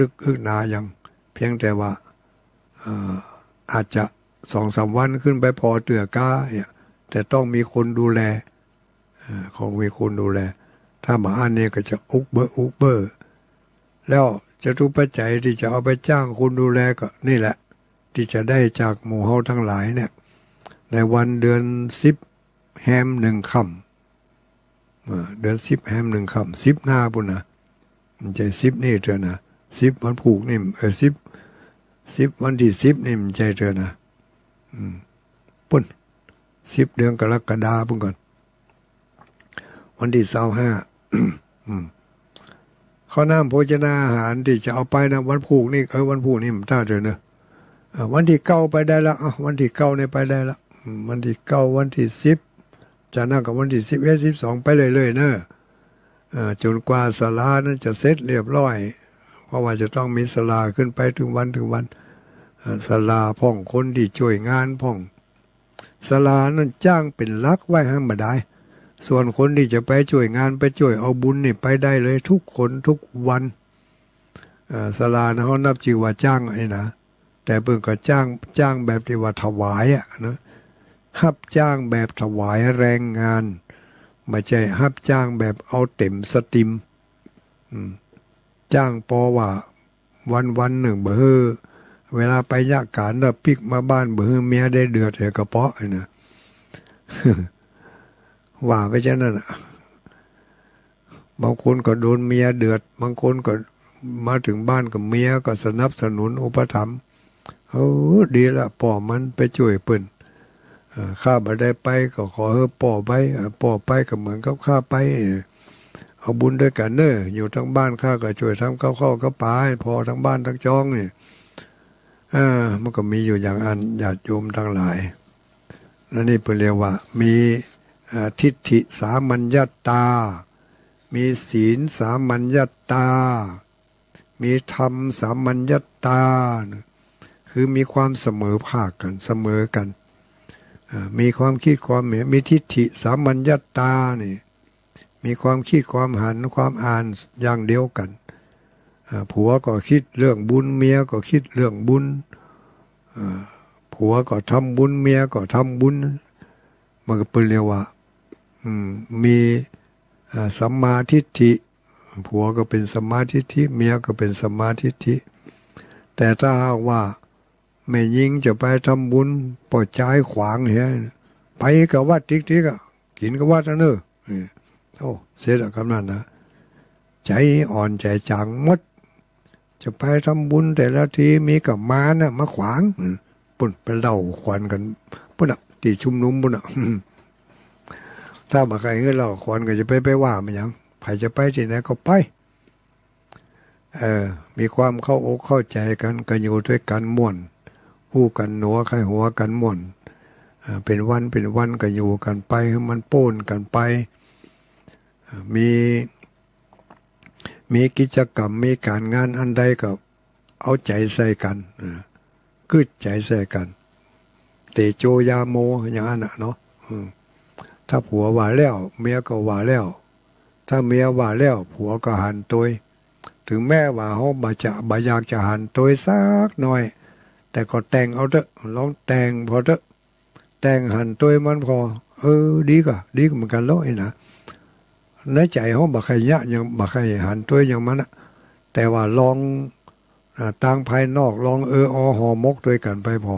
ลึกหนาอย่างเพียงแต่ว่าอาจจะ2-3 วันขึ้นไปพอเตือก้าเนี่ยแต่ต้องมีคนดูแลของมีคนดูแลถ้ามาอันนี้ก็จะอุกเบอร์แล้วจะทุกปัจจัยที่จะเอาไปจ้างคนดูแลก็นี่แหละที่จะได้จากหมู่เฮาทั้งหลายเนี่ยในวันเดือน10แฮม1 ค่ำเดือน10แฮม1 ค่ำ10หน้าปุ่นนะมันใจ10นี่เถอะนะ10วันผูกนี่10วันที่10นี่มันใจเถอะนะปุ่น10เดือนกรกฎาคมก่อนวันที่25ข้าวน้ำโภชนาอาหารที่จะเอาไปนะวันผูกนี่วันผูกนี่มันท่าเถอะนะวันที่9ไปได้ละวันที่9เนี่ยไปได้ละวันที่9วันที่10จากนั้นกับวันที่11 12ไปเลยเนอะจนกว่าศาลานั้นจะเสร็จเรียบร้อยเพราะว่าจะต้องมีศาลาขึ้นไปถึงวันศาลาพ่องคนที่ช่วยงานพ่องศาลานั้นจ้างเป็นลักไว้ให้มาได้ส่วนคนที่จะไปช่วยงานไปช่วยเอาบุญนี่ไปได้เลยทุกคนทุกวันศาลานะเขานับชื่อว่าจ้างไอ้นะแต่เพิ่งก็จ้างแบบที่ว่าถวายนะรับจ้างแบบถวายแรงงานไม่ใช่รับจ้างแบบเอาเต็มสติมจ้างปอว่าวันหนึ่งเบอเวลาไปยากการแล้วปิกมาบ้านเบอเมียได้เดือดเหกระเพาะไอ้นะ ว่าไปเช่นนั้นบางคนก็โดนเมียเดือดบางคนก็มาถึงบ้านกับเมียก็สนับสนุนอุปถัมภ์ ดีละป่อมันไปช่วยเปิ้นข้าบ่ได้ไปก็ขอให้ป่อไปป่อไปก็เหมือนกับข้าไปเอาบุญด้วยกันเนอะอยู่ทั้งบ้านข้าก็ช่วยทำข้าวก็ปาให้พอทั้งบ้านทั้งจ้องนี่มันก็มีอยู่อย่างอันญาติโยมทั้งหลายแล้วนี่เป็นเรียกว่ามีทิฏฐิสามัญญตามีศีลสามัญญตามีธรรมสามัญญตาคือมีความเสมอภาคกันเสมอกันมีความคิดความเห็นมีทิฏฐิสามัญญตานี่มีความคิดความหันความอ่านอย่างเดียวกันผัวก็คิดเรื่องบุญเมียก็คิดเรื่องบุญผัวก็ทำบุญเมียก็ทำบุญมันก็เป็นเรียกว่ามีสัมมาทิฏฐิผัวก็เป็นสัมมาทิฏฐิเมียก็เป็นสัมมาทิฏฐิแต่ถ้าหากว่าแม่ยิงจะไปทำบุญปล่อยใจขวางเฮ้ยไปกับวัดติ๊กๆอ่ะกินกับวัดนะเนอะโอ้เสียแล้วคำนั้นนะใจอ่อนใจจางมดจะไปทำบุญแต่ละทีมีกับมานะมาขวางปุ่นไปเล่าขวัญกันปุ่นอ่ะที่ชุมนุมปุ่นอ่ะถ้ามาใครเงี้ยเล่าขวัญก็จะไปว่ามันยังใครจะไปที่ไหนก็ไปมีความเข้าอกเข้าใจกันก็อยู่ด้วยกันม่วนอู้กันหนัวใครหัวกันม่วนเป็นวันก็อยู่กันไปให้มันโป้นกันไปมีกิจกรรมมีการงานอันใดก็เอาใจใส่กันกึดใจใส่กันเตโจยาโมอย่างนั้นเนาะถ้าผัวว่าแล้วเมียก็ว่าแล้วถ้าเมียว่าแล้วผัวก็หันตัวถึงแม้ว่าเขาบ่อยากจะหันตัวสักหน่อยแต่ก็แต่งเอาเถอะลองแต่งพอเถอะแต่งหันตัวมันพอดีก็เหมือนกันแล้วไอ้นะในใจเขาบ่ใครยะยังบ่ใครหันตัวอย่างมันนะแต่ว่าลองต่างภายนอกลองห่อมกด้วยกันไปพอ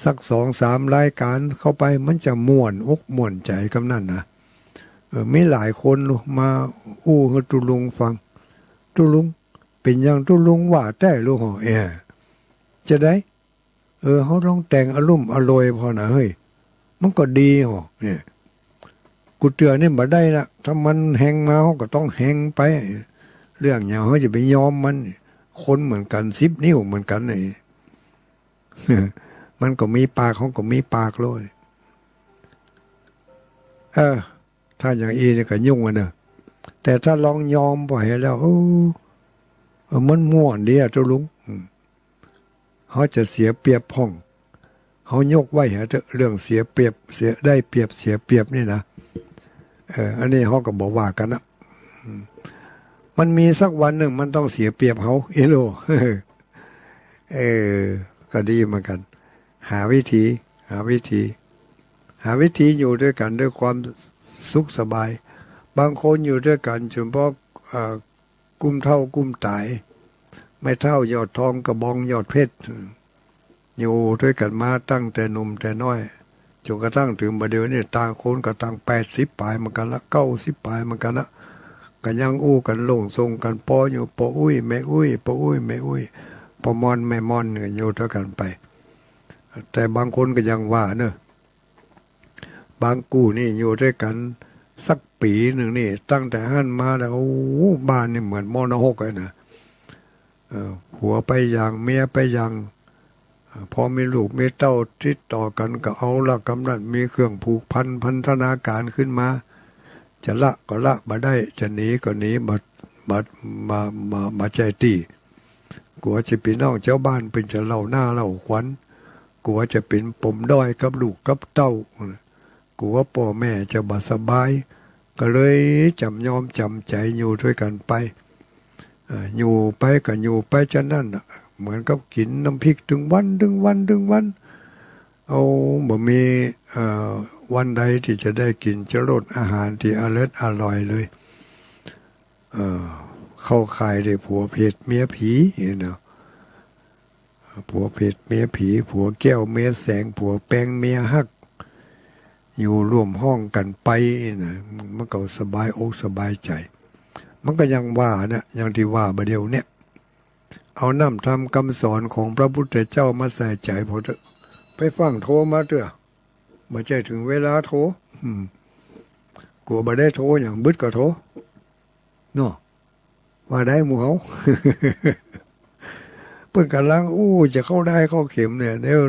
สัก2-3รายการเข้าไปมันจะม่วนอกม่วนใจกำนั่นนะไม่หลายคนมาอู้ให้ตุลุงฟังตุลุงเป็นอย่างตุลุงว่าแต่ลูกห่อจะได้เขาต้องแต่งอารมณ์อร่อยพอนะเฮ้ยมันก็ดีห่อเนี่ยกูเตือนนี่บ่ได้ละถ้ามันแหงมาเขาก็ต้องแหงไปเรื่องอย่างเขาจะไปยอมมันคนเหมือนกัน10 นิ้วเหมือนกันนี่มันก็มีปากเขาก็มีปากเลยถ้าอย่างนี่ก็ยุ่งอ่ะเนอะแต่ถ้าลองยอมไปแล้วมันม่วนดีอ่ะเจ้าลุงเขาจะเสียเปรียบพ่องเขายกไว้เรื่องเสียเปรียบเสียได้เปรียบเสียเปรียบนี่นะอันนี้เขาก็บอกว่ากันนะมันมีสักวันหนึ่งมันต้องเสียเปรียบเขาโลก็ดีเหมือนกันหาวิธีอยู่ด้วยกันด้วยความสุขสบายบางคนอยู่ด้วยกันเฉพาะกุ้มเท่ากุ้มตายไม่เท่ายอดทองกระบองยอดเพชรอยู่ด้วยกันมาตั้งแต่หนุ่มแต่น้อยจนกระทั่งถึงบัดเดี๋ยวนี้ต่างคนก็ต่าง80 ปลายเหมือนกันละ90 ปลายเหมือนกันละก็ยังอู้กันลงทรงกันปออยู่ปออุ้ยแม่อุ้ยปออุ้ยแม่อุ้ยปอมอนแม่มอนเนี่ยอยู่ด้วยกันไปแต่บางคนก็ยังว่าเนอะบางกู้นี่อยู่ด้วยกันสักปีหนึ่งนี่ตั้งแต่หันมาแล้วโอ้บ้านนี่เหมือนมอหกเลยนะหัวไปอย่างเมียไปอย่างพอมีลูกมีเต้าติดต่อกันก็เอาละกำนันมีเครื่องผูกพันธนาการขึ้นมาจะละก็ละมาได้จะหนีก็หนีมาใจตีกลัวจะเป็นน้องเจ้าบ้านเป็นจะเล่าหน้าเล่าขวัญกลัวจะเป็นปมด้อยกับลูกกับเต้ากลัวพ่อแม่จะบ่สบายก็เลยจำใจอยู่ด้วยกันไปอยู่ไปก็อยู่ไปจะนั่นเหมือนกับกินน้ำพริกถึงวันเอาบ่มีวันใดที่จะได้กินจะรสอาหารที่อร่อยเลยเข้าข่ายได้ผัวเพศเมียผีเนาะผัวเพศเมียผีผัวแก้วเมียแสงผัวแป้งเมียฮักอยู่ร่วมห้องกันไปนะมันก็สบายอกสบายใจมันก็ยังว่านะอย่างที่ว่าประเดี๋ยวเนี่ย เอาน้ำทำคำสอนของพระพุทธเจ้ามาใส่ใจพอเถอะไปฟังโทรมาเถอะมาใจถึงเวลาโทรกลัวบ่ได้โทรอย่างบึดก็โทรเนาะว่าได้หมู่เขา เพิ่งกำลังจะเข้าได้เข้าเข็มเนี่ยเดี๋ยว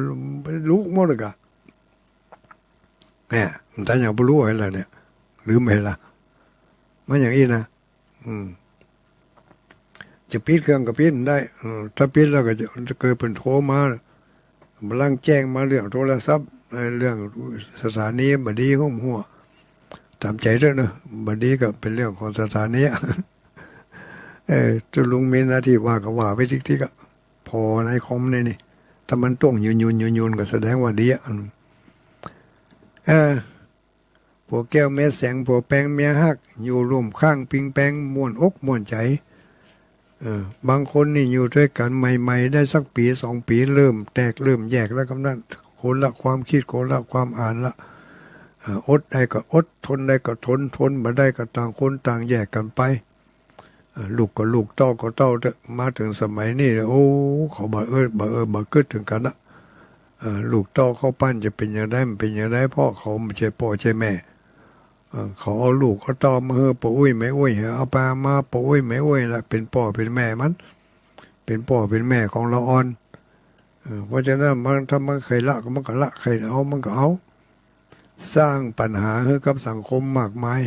ลุกหมดเลยกะแหมแต่อย่างไม่รู้อะไรเนี่ยหรือไม่ล่ะมันอย่างนี้นะจะปิดเครื่องก็ปิดได้ถ้าปิดแล้วก็จะเกิดเป็นโทรมาลังแจ้งมาเรื่องโทรศัพท์เรื่องสถานีบดีห้องหัวตามใจด้วยนะบดีก็เป็นเรื่องของสถานีจะลุงมีหน้าที่ว่าก็ว่าไปทิกๆก็พอในคอมนี่ถ้ามันต้องยืนก็แสดงว่าดีพวกแก้วแม่แสงพวกแป้งเมียฮักอยู่ร่วมข้างปิงแป้งม่วนอกม่วนใจบางคนนี่อยู่ด้วยกันใหม่ๆได้สักปี2 ปีเริ่มแตกเริ่มแยกแล้วกำนั้นคนละความคิดคนละความอ่านละอดได้ก็อดทนได้ก็ทนบ่ได้ก็ต่างคนต่างแยกกันไปลูกก็ลูกเต้าก็เต้ามาถึงสมัยนี้เขาบ่เกิดถึงกันละลูกเต้าเขาปั้นจะเป็นอย่างไรมันเป็นอย่างไรพ่อเขาไม่ใช่พ่อใช่แม่เขาเอาลูกเขาเต้ามาปู่อุ้ยไม่อุ้ยเอาไปมาปู่อุ้ยไม่อุ้ยละเป็นพ่อเป็นแม่มันเป็นพ่อเป็นแม่ของเราอ่อนเพราะฉะนั้นมันถ้ามันใครละก็มันก็ละใครเอามันก็เอาสร้างปัญหาให้กับสังคมมากมาย